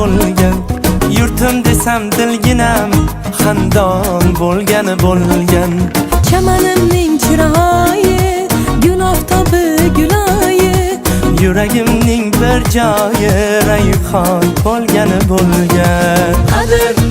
bo'lgan. Yurtim desam dilginam xandon bo'lgan. Chamanimning chiroyi gul oftobi guloyi, Yuragimning bir joyi rayhon bo'lgan. qadr